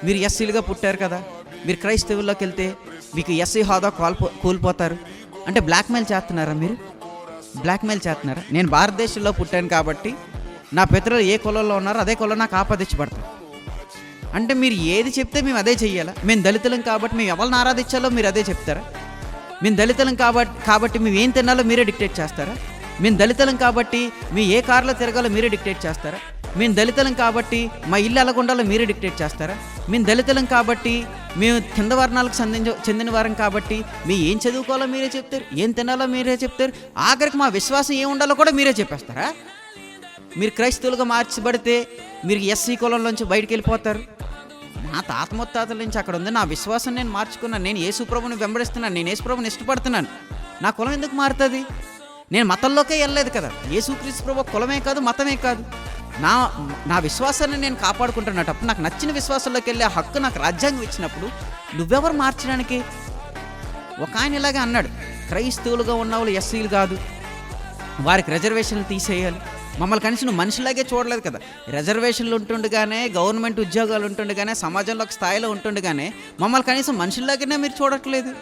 మీరు ఎస్సీలుగా పుట్టారు కదా, మీరు క్రైస్తవుల్లోకి వెళ్తే మీకు ఎస్సీ హోదా కోల్పోతారు అంటే బ్లాక్మెయిల్ చేస్తున్నారా? మీరు బ్లాక్మెయిల్ చేస్తున్నారా? నేను భారతదేశంలో పుట్టాను కాబట్టి నా పితరులు ఏ కులంలో ఉన్నారో అదే కులం నాకు ఆపాదించబడతారు అంటే మీరు ఏది చెప్తే మేము అదే చెయ్యాలా? మేము దళితులం కాబట్టి మేము ఎవరిని ఆరాధించాలో మీరు అదే చెప్తారా? మేము దళితులం కాబట్టి మేము ఏం తినాలో మీరే డిక్టేట్ చేస్తారా? మేము దళితులం కాబట్టి మీ ఏ కారులో తిరగాలో మీరే డిక్టేట్ చేస్తారా? మేము దళితులం కాబట్టి మా ఇల్లు ఎలాగుండాలో మీరే డిక్టేట్ చేస్తారా? మేము దళితులం కాబట్టి మేము కింద వర్ణాలకు చెందిన వారం కాబట్టి మీ ఏం చదువుకోవాలో మీరే చెప్తారు, ఏం తినాలో మీరే చెప్తారు, ఆఖరికి మా విశ్వాసం ఏం ఉండాలో కూడా మీరే చెప్పేస్తారా? మీరు క్రైస్తవులుగా మార్చబడితే మీరు ఎస్సీ కులంలోంచి బయటికి వెళ్ళిపోతారు. నా తాత ముత్తాతల నుంచి అక్కడ ఉంది, నా విశ్వాసం నేను మార్చుకున్నాను, నేను యేసుప్రభుని వెంబడిస్తున్నాను, నేను యేసుప్రభుని ఇష్టపడుతున్నాను, నా కులం ఎందుకు మారుతుంది? నేను మతంలోకే వెళ్ళలేదు కదా. యేసుక్రీస్తు ప్రభు కులమే కాదు, మతమే కాదు, నా విశ్వాసాన్ని నేను కాపాడుకుంటున్నప్పుడు నాకు నచ్చిన విశ్వాసంలోకి వెళ్ళే హక్కు నాకు రాజ్యాంగం ఇచ్చినప్పుడు నువ్వెవరు మార్చడానికి? ఒక ఆయన ఇలాగే అన్నాడు, క్రైస్తవులుగా ఉన్న వాళ్ళు ఎస్సీలు కాదు, వారికి రిజర్వేషన్లు తీసేయాలి. మమ్మల్ని కనీసం నువ్వు మనుషులాగే చూడలేదు కదా. రిజర్వేషన్లు ఉంటుండగానే, గవర్నమెంట్ ఉద్యోగాలు ఉంటుండగానే, సమాజంలో ఒక స్థాయిలో ఉంటుండగానే మమ్మల్ని కనీసం మనుషుల్లాగానే మీరు చూడట్లేదు.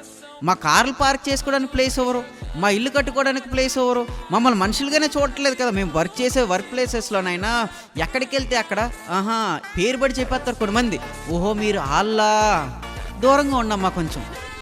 మా కార్లు పార్క్ చేసుకోవడానికి ప్లేస్ ఎవరు, మా ఇల్లు కట్టుకోవడానికి ప్లేస్ ఎవరు, మమ్మల్ని మనుషులుగానే చూడట్లేదు కదా. మేము వర్క్ చేసే వర్క్ ప్లేసెస్లోనైనా ఎక్కడికి వెళ్తే అక్కడ పేరు పడి చెప్పేస్తారు కొంతమంది, ఓహో మీరు ఆల్లా, దూరంగా ఉండమ్మా కొంచెం.